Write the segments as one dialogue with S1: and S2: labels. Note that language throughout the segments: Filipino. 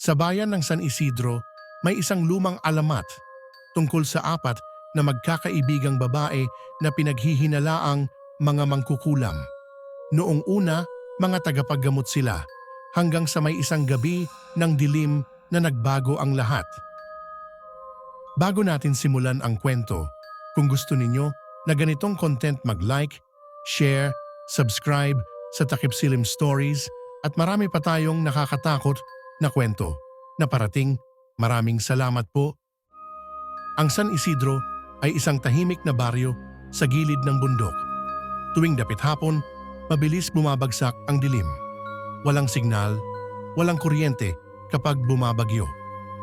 S1: Sa bayan ng San Isidro, may isang lumang alamat tungkol sa apat na magkakaibigang babae na pinaghihinalaang mga mangkukulam. Noong una, mga tagapaggamot sila hanggang sa may isang gabi ng dilim na nagbago ang lahat. Bago natin simulan ang kwento, kung gusto ninyo na ganitong content mag-like, share, subscribe sa Takip Silim Stories at marami pa tayong nakakatakot na kwento na parating. Maraming salamat po. Ang San Isidro ay isang tahimik na baryo sa gilid ng bundok. Tuwing dapit hapon, mabilis bumabagsak ang dilim. Walang signal, walang kuryente kapag bumabagyo.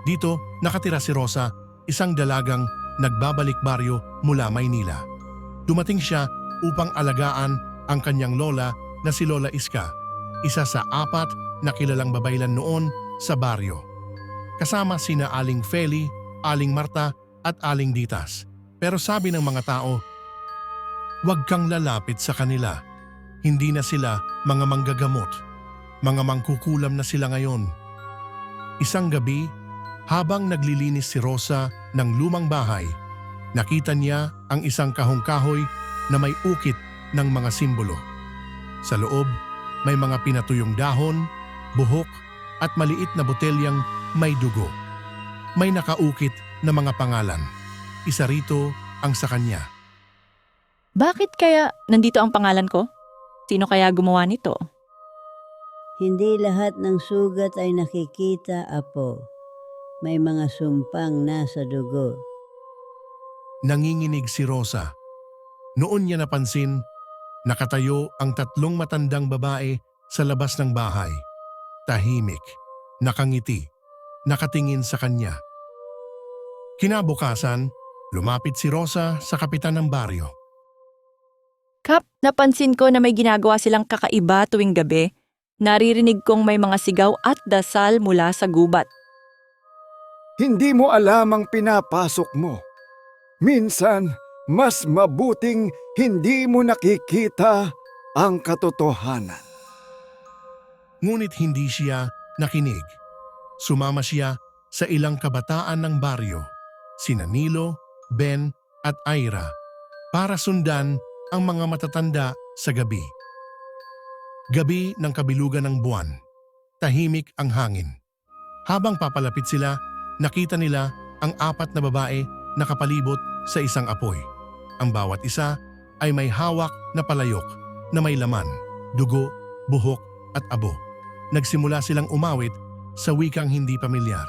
S1: Dito nakatira si Rosa, isang dalagang nagbabalik baryo mula Maynila. Dumating siya upang alagaan ang kanyang lola na si Lola Iska, isa sa apat na kilalang babaylan noon sa baryo. Kasama sina Aling Feli, Aling Marta at Aling Ditas. Pero sabi ng mga tao, huwag kang lalapit sa kanila. Hindi na sila mga manggagamot. Mga mangkukulam na sila ngayon. Isang gabi, habang naglilinis si Rosa ng lumang bahay, nakita niya ang isang kahong-kahoy na may ukit ng mga simbolo. Sa loob, may mga pinatuyong dahon, buhok at maliit na botelyang may dugo. May nakaukit na mga pangalan. Isa rito ang sa kanya.
S2: Bakit kaya nandito ang pangalan ko? Sino kaya gumawa nito?
S3: Hindi lahat ng sugat ay nakikita, Apo. May mga sumpang nasa dugo.
S1: Nanginginig si Rosa. Noon niya napansin, nakatayo ang tatlong matandang babae sa labas ng bahay. Tahimik, nakangiti, nakatingin sa kanya. Kinabukasan, lumapit si Rosa sa kapitan ng baryo.
S2: Kap, napansin ko na may ginagawa silang kakaiba tuwing gabi. Naririnig kong may mga sigaw at dasal mula sa gubat.
S4: Hindi mo alam ang pinapasok mo. Minsan, mas mabuting hindi mo nakikita ang katotohanan.
S1: Ngunit hindi siya nakinig. Sumama siya sa ilang kabataan ng baryo, sina Nilo, Ben at Ira, para sundan ang mga matatanda sa gabi. Gabi ng kabilugan ng buwan, tahimik ang hangin. Habang papalapit sila, nakita nila ang apat na babae na kapalibot sa isang apoy. Ang bawat isa ay may hawak na palayok na may laman, dugo, buhok at abo. Nagsimula silang umawit sa wikang hindi pamilyar.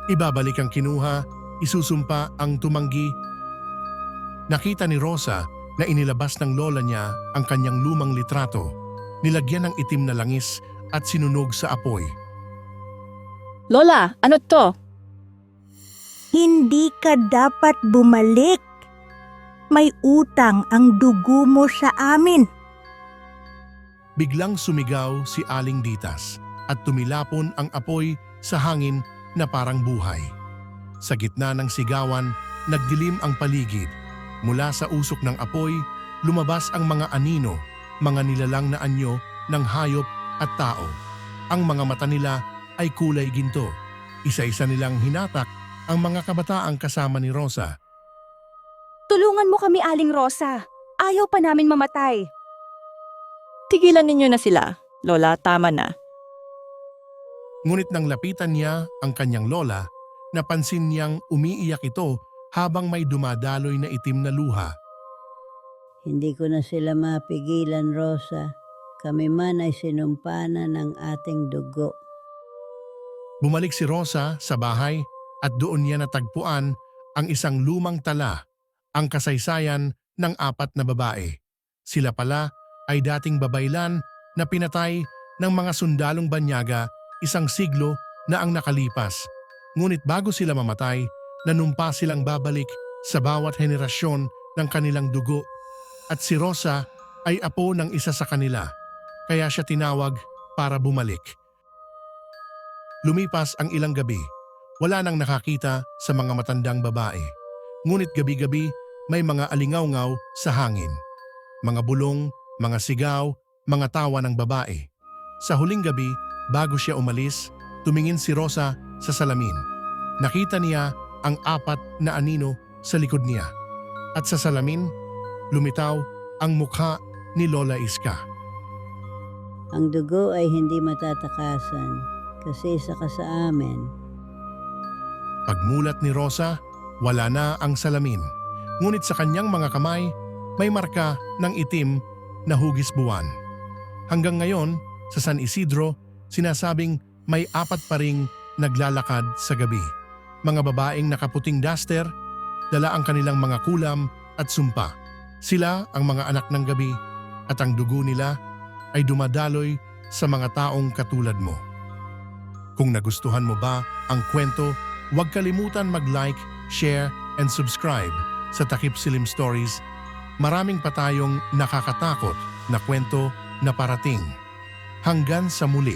S1: Ibabalik ang kinuha, isusumpa ang tumanggi. Nakita ni Rosa na inilabas ng lola niya ang kanyang lumang litrato, nilagyan ng itim na langis at sinunog sa apoy.
S2: Lola, ano to?
S5: Hindi ka dapat bumalik. May utang ang dugo mo sa amin.
S1: Biglang sumigaw si Aling Ditas at tumilapon ang apoy sa hangin na parang buhay. Sa gitna ng sigawan, nagdilim ang paligid. Mula sa usok ng apoy, lumabas ang mga anino, mga nilalang na anyo ng hayop at tao. Ang mga mata nila ay kulay ginto. Isa-isa nilang hinatak ang mga kabataang kasama ni Rosa.
S5: Tulungan mo kami, Aling Rosa. Ayaw pa namin mamatay.
S2: Tigilan ninyo na sila. Lola, tama na.
S1: Ngunit nang lapitan niya ang kanyang lola, napansin niyang umiiyak ito habang may dumadaloy na itim na luha.
S3: Hindi ko na sila mapigilan, Rosa. Kami man ay sinumpanan ng ating dugo.
S1: Bumalik si Rosa sa bahay at doon niya natagpuan ang isang lumang tala, ang kasaysayan ng apat na babae. Sila pala ay dating babaylan na pinatay ng mga sundalong banyaga isang siglo na ang nakalipas. Ngunit bago sila mamatay, nanumpa silang babalik sa bawat henerasyon ng kanilang dugo. At si Rosa ay apo ng isa sa kanila, kaya siya tinawag para bumalik. Lumipas ang ilang gabi, wala nang nakakita sa mga matandang babae. Ngunit gabi-gabi may mga alingaw-ngaw sa hangin. Mga bulong, mga sigaw, mga tawa ng babae. Sa huling gabi, bago siya umalis, tumingin si Rosa sa salamin. Nakita niya ang 4 na anino sa likod niya. At sa salamin, lumitaw ang mukha ni Lola Iska.
S3: Ang dugo ay hindi matatakasan kasi isa ka sa amin.
S1: Pagmulat ni Rosa, wala na ang salamin. Ngunit sa kanyang mga kamay, may marka ng itim na hugis buwan. Hanggang ngayon, sa San Isidro, sinasabing may 4 pa ring naglalakad sa gabi. Mga babaeng nakaputing duster, dala ang kanilang mga kulam at sumpa. Sila ang mga anak ng gabi at ang dugo nila ay dumadaloy sa mga taong katulad mo. Kung nagustuhan mo ba ang kwento, huwag kalimutan mag-like, share, and subscribe sa Takip Silim Stories. Maraming pa tayong nakakatakot na kwento na parating. Hanggang sa muli.